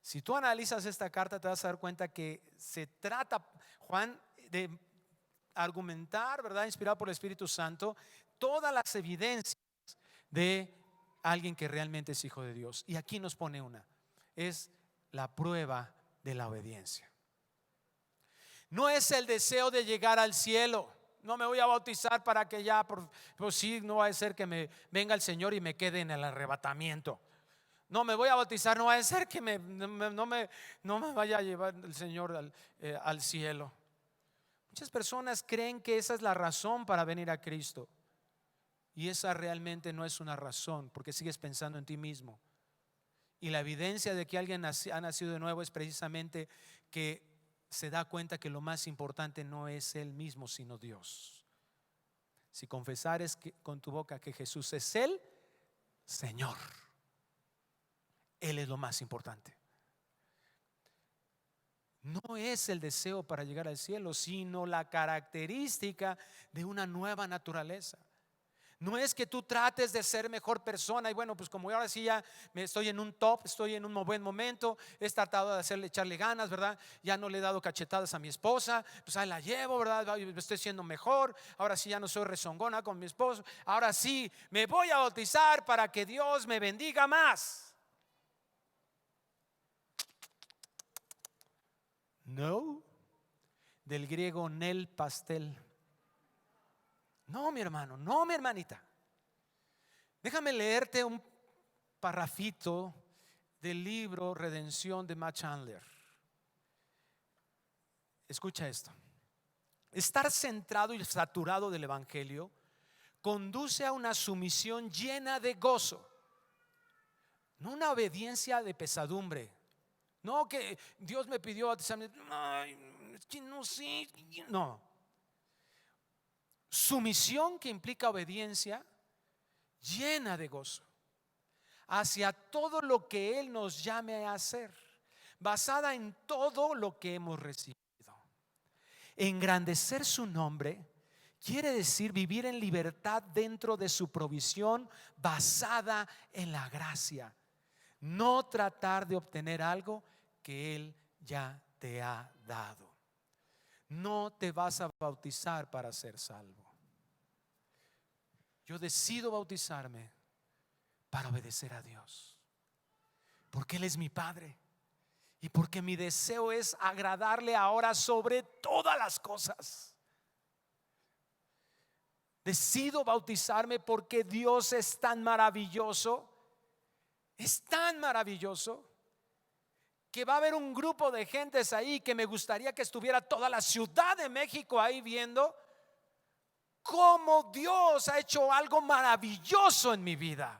H: Si tú analizas esta carta, te vas a dar cuenta que se trata, Juan, de argumentar, ¿verdad? Inspirado por el Espíritu Santo, todas las evidencias de alguien que realmente es hijo de Dios. Y aquí nos pone una, es la prueba de la obediencia. No es el deseo de llegar al cielo. No me voy a bautizar para que ya, pues sí, no va a ser que me venga el Señor y me quede en el arrebatamiento. No me voy a bautizar, no va a ser que no me vaya a llevar el Señor al cielo. Muchas personas creen que esa es la razón para venir a Cristo. Y esa realmente no es una razón, porque sigues pensando en ti mismo. Y la evidencia de que alguien ha nacido de nuevo es precisamente que se da cuenta que lo más importante no es él mismo, sino Dios. Si confesares con tu boca que Jesús es el Señor, Él es lo más importante. No es el deseo para llegar al cielo, sino la característica de una nueva naturaleza. No es que tú trates de ser mejor persona y bueno, pues como ahora sí ya estoy en un top, estoy en un buen momento, he tratado de echarle ganas, ¿verdad? Ya no le he dado cachetadas a mi esposa, pues ahí la llevo, ¿verdad? Estoy siendo mejor, ahora sí ya no soy rezongona con mi esposo, ahora sí me voy a bautizar para que Dios me bendiga más. No, del griego nel pastel. No, mi hermano, no, mi hermanita. Déjame leerte un parrafito del libro Redención de Matt Chandler. Escucha esto. Estar centrado y saturado del Evangelio conduce a una sumisión llena de gozo, no una obediencia de pesadumbre. No que Dios me pidió bautizarme. Ay, es que no sé. No. Sumisión que implica obediencia llena de gozo hacia todo lo que Él nos llame a hacer, basada en todo lo que hemos recibido. Engrandecer su nombre quiere decir vivir en libertad dentro de su provisión basada en la gracia. No tratar de obtener algo que Él ya te ha dado. No te vas a bautizar para ser salvo. Yo decido bautizarme para obedecer a Dios, porque Él es mi Padre y porque mi deseo es agradarle ahora sobre todas las cosas. Decido bautizarme porque Dios es tan maravilloso, que va a haber un grupo de gentes ahí que me gustaría que estuviera toda la Ciudad de México ahí viendo cómo Dios ha hecho algo maravilloso en mi vida.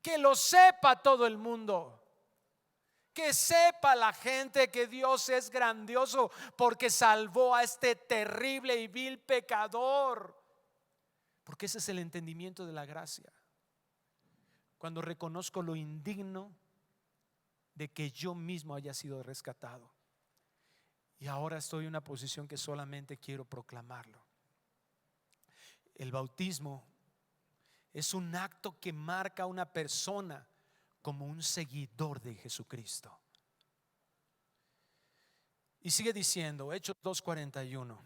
H: Que lo sepa todo el mundo, que sepa la gente que Dios es grandioso porque salvó a este terrible y vil pecador. Porque ese es el entendimiento de la gracia. Cuando reconozco lo indigno de que yo mismo haya sido rescatado y ahora estoy en una posición que solamente quiero proclamarlo. El bautismo es un acto que marca a una persona como un seguidor de Jesucristo. Y sigue diciendo, Hechos 2:41.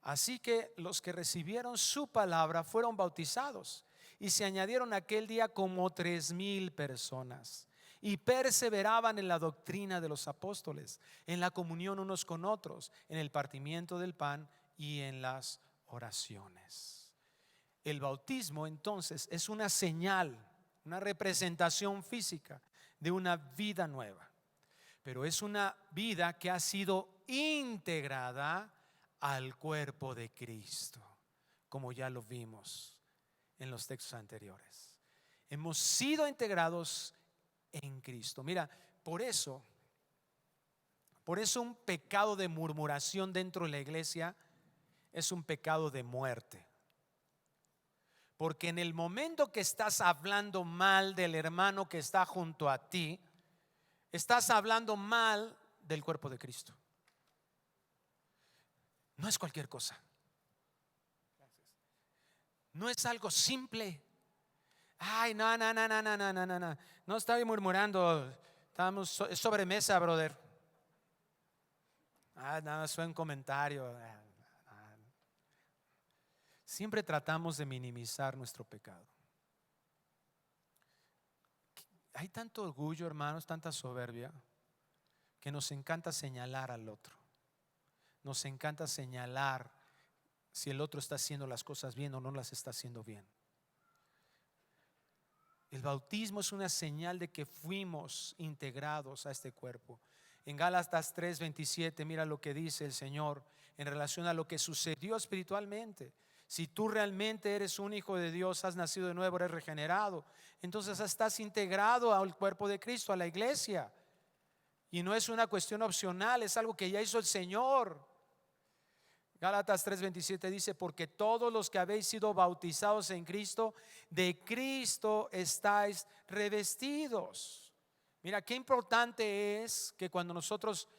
H: Así que los que recibieron su palabra fueron bautizados y se añadieron aquel día como 3,000 personas. Y perseveraban en la doctrina de los apóstoles, en la comunión unos con otros, en el partimiento del pan y en las oraciones. El bautismo entonces es una señal, una representación física de una vida nueva. pero es una vida que ha sido integrada al cuerpo de Cristo, como ya lo vimos en los textos anteriores. Hemos sido integrados en Cristo. Mira, por eso un pecado de murmuración dentro de la iglesia es un pecado de muerte. Porque en el momento que estás hablando mal del hermano que está junto a ti, estás hablando mal del cuerpo de Cristo. No es cualquier cosa. No es algo simple. Ay, no. No estoy murmurando. Estamos sobremesa, brother. Nada, fue un comentario. Siempre tratamos de minimizar nuestro pecado. Hay tanto orgullo, hermanos, tanta soberbia, que nos encanta señalar al otro. Nos encanta señalar si el otro está haciendo las cosas bien o no las está haciendo bien. El bautismo es una señal de que fuimos integrados a este cuerpo. En Gálatas 3:27, mira lo que dice el Señor en relación a lo que sucedió espiritualmente. Si tú realmente eres un hijo de Dios, has nacido de nuevo, eres regenerado, entonces estás integrado al cuerpo de Cristo, a la iglesia. Y no es una cuestión opcional, es algo que ya hizo el Señor. Gálatas 3:27 dice: porque todos los que habéis sido bautizados en Cristo, de Cristo estáis revestidos. Mira, qué importante es que cuando nosotros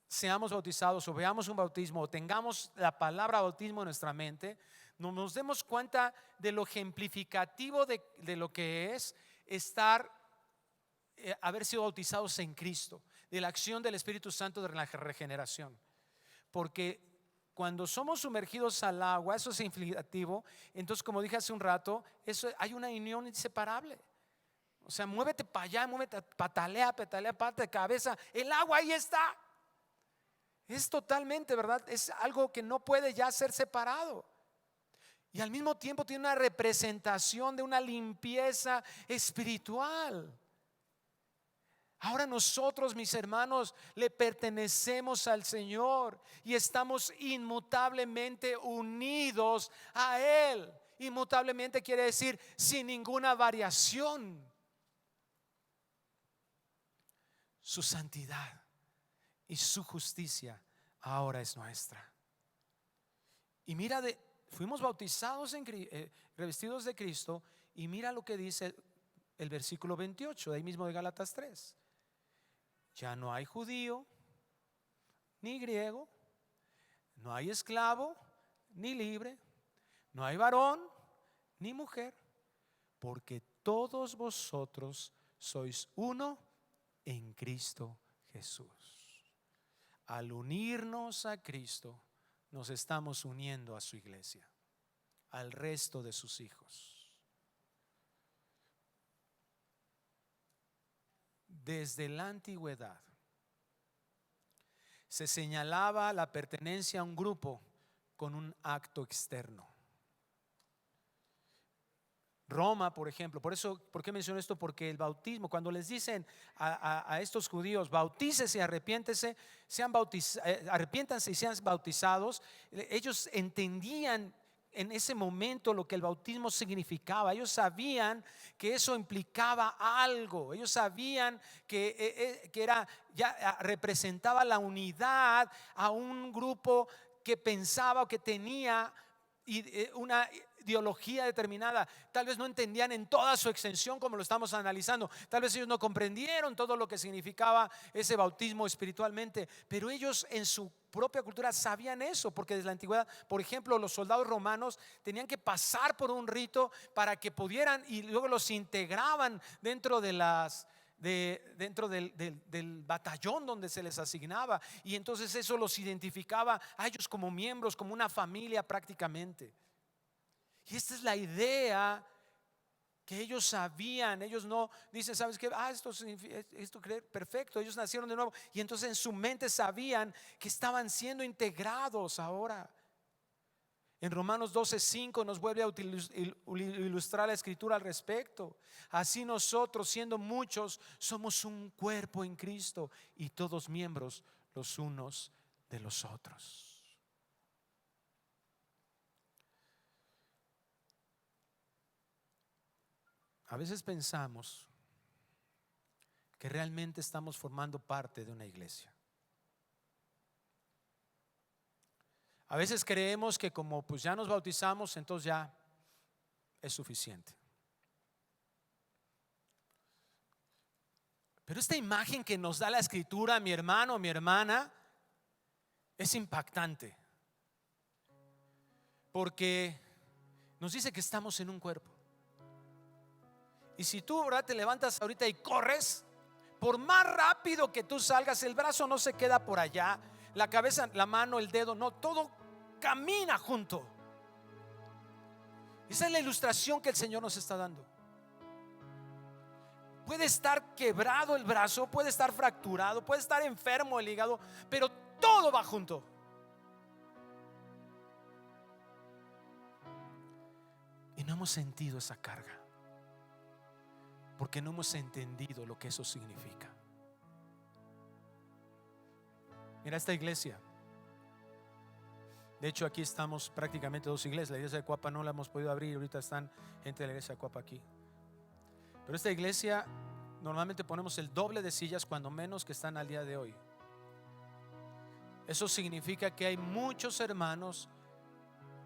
H: seamos bautizados o veamos un bautismo o tengamos la palabra bautismo en nuestra mente, nos demos cuenta de lo ejemplificativo de lo que es haber sido bautizados en Cristo, de la acción del Espíritu Santo de la regeneración. Porque cuando somos sumergidos al agua, eso es significativo. Entonces, como dije hace un rato, hay una unión inseparable. O sea, muévete para allá, muévete, patalea, parte de cabeza. El agua ahí está. Es totalmente, ¿verdad? Es algo que no puede ya ser separado. Y al mismo tiempo tiene una representación de una limpieza espiritual. Ahora nosotros, mis hermanos, le pertenecemos al Señor y estamos inmutablemente unidos a Él. Inmutablemente quiere decir sin ninguna variación. Su santidad y su justicia ahora es nuestra. Y mira, fuimos bautizados revestidos de Cristo. Y mira lo que dice el versículo 28 de ahí mismo de Gálatas 3. Ya no hay judío ni griego, no hay esclavo ni libre, no hay varón ni mujer, porque todos vosotros sois uno en Cristo Jesús. Al unirnos a Cristo, nos estamos uniendo a su iglesia, al resto de sus hijos. Desde la antigüedad se señalaba la pertenencia a un grupo con un acto externo. Roma, por ejemplo, ¿por qué menciono esto? Porque el bautismo, cuando les dicen a estos judíos, bautícese y arrepiéntanse y sean bautizados, ellos entendían en ese momento lo que el bautismo significaba. Ellos sabían que eso implicaba algo. Ellos sabían que ya representaba la unidad a un grupo que pensaba o que tenía una ideología determinada. Tal vez no entendían en toda su extensión como lo estamos analizando. Tal vez ellos no comprendieron todo lo que significaba ese bautismo espiritualmente, pero ellos en su propia cultura sabían eso, porque desde la antigüedad, por ejemplo, los soldados romanos tenían que pasar por un rito para que pudieran, y luego los integraban dentro del batallón donde se les asignaba, y entonces eso los identificaba a ellos como miembros, como una familia prácticamente. Y esta es la idea que ellos sabían. Ellos no dicen, ¿sabes qué? Esto perfecto. Ellos nacieron de nuevo y entonces en su mente sabían que estaban siendo integrados ahora. En Romanos 12:5 nos vuelve a ilustrar la escritura al respecto. Así nosotros, siendo muchos, somos un cuerpo en Cristo y todos miembros los unos de los otros. A veces pensamos que realmente estamos formando parte de una iglesia. A veces creemos que como pues ya nos bautizamos, entonces ya es suficiente. Pero esta imagen que nos da la escritura, mi hermano, mi hermana, es impactante. Porque nos dice que estamos en un cuerpo. Y si tú ahora te levantas ahorita y corres, por más rápido que tú salgas, el brazo no se queda por allá, la cabeza, la mano, el dedo, no, todo camina junto. Esa es la ilustración que el Señor nos está dando. Puede estar quebrado el brazo, puede estar fracturado, puede estar enfermo el hígado, pero todo va junto. Y no hemos sentido esa carga, porque no hemos entendido lo que eso significa. Mira esta iglesia. De hecho, aquí estamos prácticamente dos iglesias. La iglesia de Cuapa no la hemos podido abrir. Ahorita están gente de la iglesia de Cuapa aquí. Pero esta iglesia normalmente ponemos el doble de sillas, cuando menos, que están al día de hoy. Eso significa que hay muchos hermanos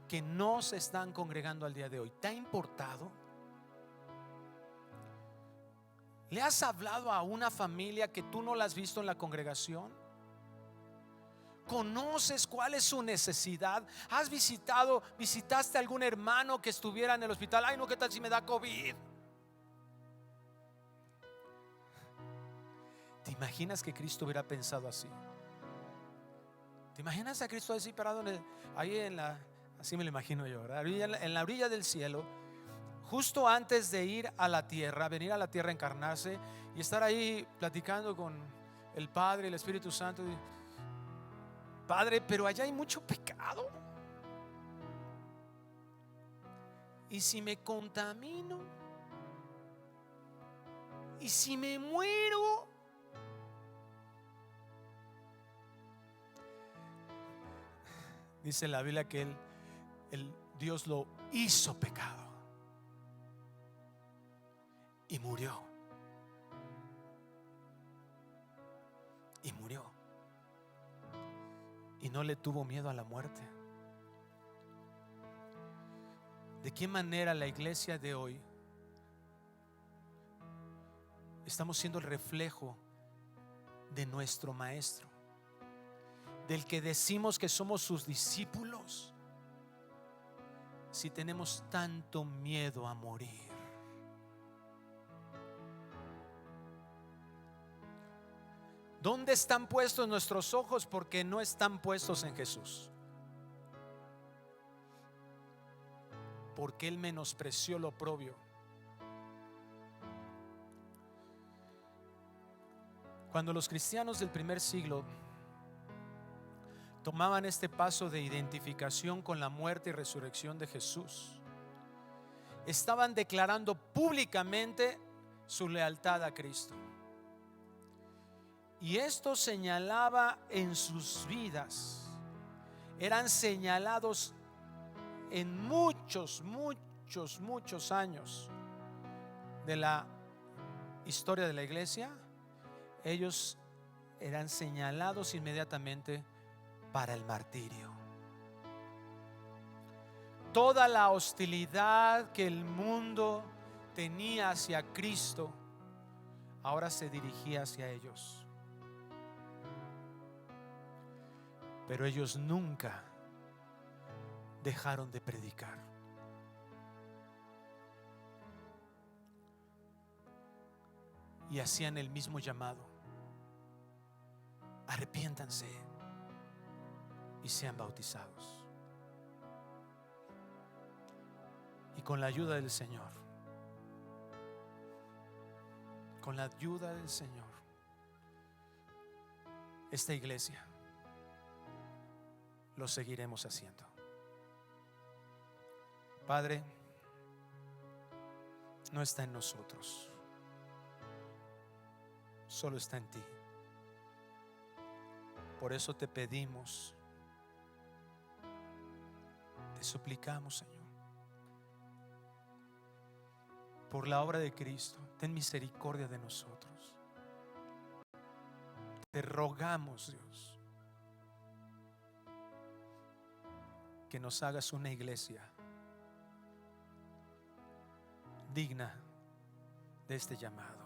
H: que no se están congregando al día de hoy. ¿Te ha importado? ¿Le has hablado a una familia que tú no la has visto en la congregación? ¿Conoces cuál es su necesidad? ¿Visitaste a algún hermano que estuviera en el hospital? Ay, no, ¿qué tal si me da COVID? ¿Te imaginas que Cristo hubiera pensado así? ¿Te imaginas a Cristo así parado ahí así me lo imagino yo, ¿verdad? En la orilla del cielo, justo antes de ir a la tierra, venir a la tierra, encarnarse y estar ahí platicando con el Padre y el Espíritu Santo? Padre, pero allá hay mucho pecado. ¿Y si me contamino? ¿Y si me muero? Dice la Biblia que Dios lo hizo pecado y murió. Y murió. Y no le tuvo miedo a la muerte. ¿De qué manera la iglesia de hoy estamos siendo el reflejo de nuestro Maestro, del que decimos que somos sus discípulos, si tenemos tanto miedo a morir? ¿Dónde están puestos nuestros ojos? Porque no están puestos en Jesús. Porque Él menospreció lo oprobio. Cuando los cristianos del primer siglo tomaban este paso de identificación con la muerte y resurrección de Jesús, estaban declarando públicamente su lealtad a Cristo. Y esto señalaba en sus vidas. Eran señalados en muchos años de la historia de la iglesia. Ellos eran señalados inmediatamente para el martirio. Toda la hostilidad que el mundo tenía hacia Cristo ahora se dirigía hacia ellos. Pero ellos nunca dejaron de predicar. Y hacían el mismo llamado: arrepiéntanse y sean bautizados. Y con la ayuda del Señor, esta iglesia lo seguiremos haciendo. Padre, no está en nosotros, solo está en ti. Por eso te pedimos, te suplicamos, Señor, por la obra de Cristo, ten misericordia de nosotros. Te rogamos, Dios, que nos hagas una iglesia digna de este llamado,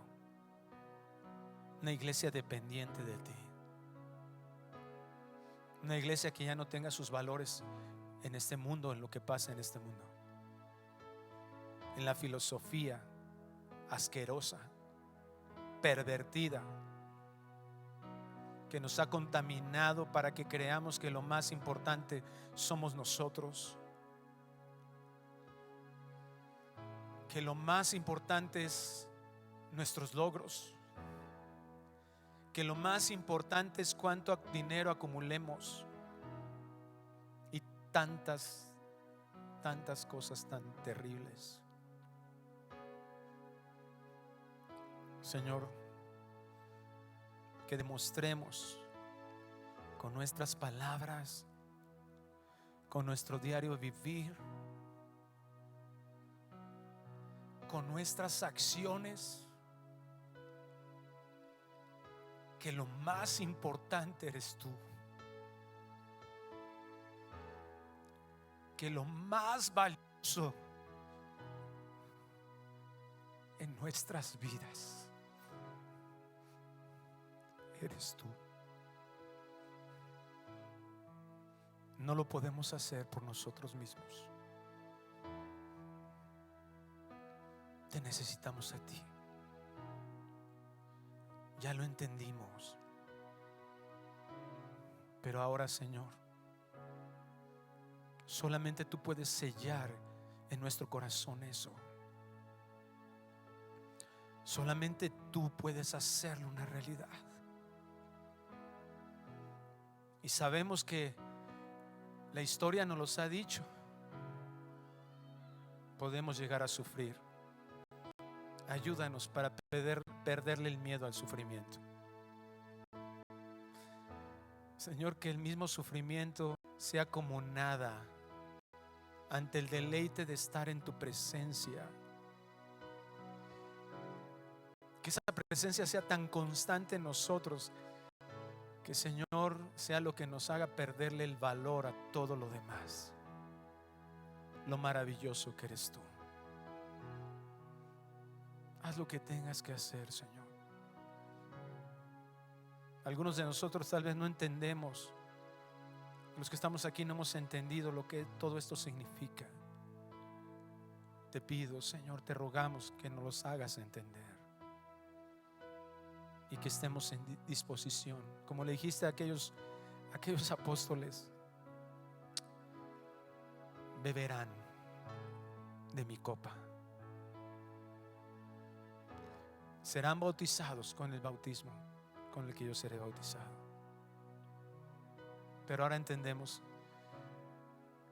H: una iglesia dependiente de ti, una iglesia que ya no tenga sus valores en este mundo, en lo que pasa en este mundo, en la filosofía asquerosa, pervertida, que nos ha contaminado para que creamos que lo más importante somos nosotros, que lo más importante es nuestros logros, que lo más importante es cuánto dinero acumulemos y tantas cosas tan terribles. Señor, que demostremos con nuestras palabras, con nuestro diario vivir, con nuestras acciones, que lo más importante eres tú, que lo más valioso en nuestras vidas eres tú. No lo podemos hacer por nosotros mismos. Te necesitamos a ti. Ya lo entendimos. Pero ahora, Señor, solamente tú puedes sellar en nuestro corazón eso. Solamente tú puedes hacerlo una realidad. Y sabemos que la historia nos los ha dicho. Podemos llegar a sufrir. Ayúdanos para perderle el miedo al sufrimiento. Señor, que el mismo sufrimiento sea como nada ante el deleite de estar en tu presencia. Que esa presencia sea tan constante en nosotros, que, Señor, sea lo que nos haga perderle el valor a todo lo demás. Lo maravilloso que eres tú. Haz lo que tengas que hacer, Señor. Algunos de nosotros tal vez no entendemos. Los que estamos aquí no hemos entendido lo que todo esto significa. Te pido, Señor, te rogamos que nos los hagas entender y que estemos en disposición, como le dijiste a aquellos apóstoles: beberán de mi copa, serán bautizados con el bautismo con el que yo seré bautizado. Pero ahora entendemos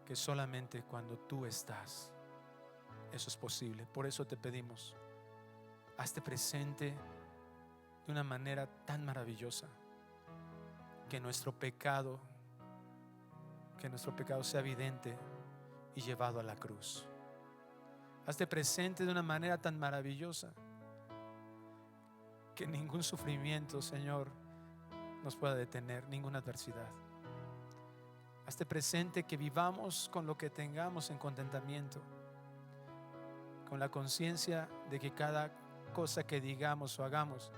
H: que solamente cuando tú estás, eso es posible. Por eso te pedimos, hazte presente de una manera tan maravillosa, que nuestro pecado sea evidente y llevado a la cruz. Hazte presente de una manera tan maravillosa que ningún sufrimiento, Señor, nos pueda detener, ninguna adversidad. Hazte presente que vivamos con lo que tengamos en contentamiento, con la conciencia de que cada cosa que digamos o hagamos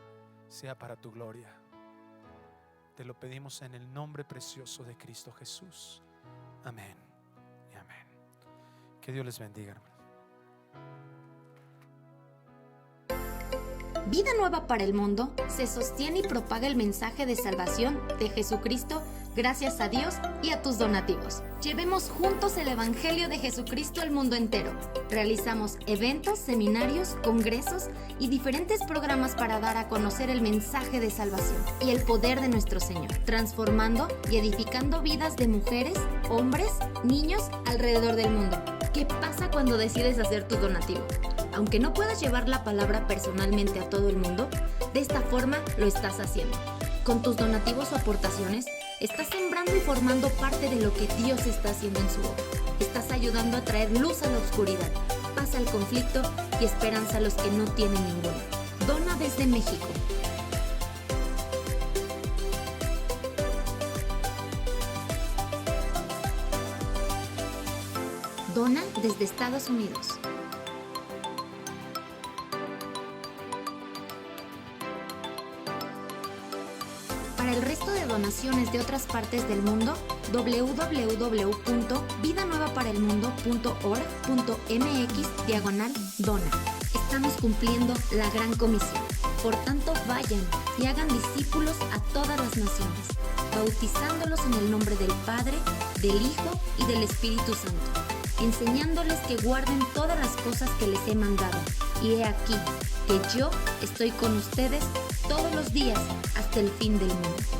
H: sea para tu gloria. Te lo pedimos en el nombre precioso de Cristo Jesús. Amén y amén. Que Dios les bendiga, hermanos.
I: Vida Nueva para el Mundo se sostiene y propaga el mensaje de salvación de Jesucristo gracias a Dios y a tus donativos. Llevemos juntos el Evangelio de Jesucristo al mundo entero. Realizamos eventos, seminarios, congresos y diferentes programas para dar a conocer el mensaje de salvación y el poder de nuestro Señor, transformando y edificando vidas de mujeres, hombres, niños alrededor del mundo. ¿Qué pasa cuando decides hacer tu donativo? Aunque no puedas llevar la palabra personalmente a todo el mundo, de esta forma lo estás haciendo. Con tus donativos o aportaciones, estás sembrando y formando parte de lo que Dios está haciendo en su obra. Estás ayudando a traer luz a la oscuridad, paz al conflicto y esperanza a los que no tienen ninguna. Dona desde México. Dona desde Estados Unidos. Para el resto de donaciones de otras partes del mundo, www.vidanuevaparelmundo.org.mx/dona. Estamos cumpliendo la gran comisión. Por tanto, vayan y hagan discípulos a todas las naciones, bautizándolos en el nombre del Padre, del Hijo y del Espíritu Santo, enseñándoles que guarden todas las cosas que les he mandado. Y he aquí que yo estoy con ustedes todos los días hasta el fin del mundo.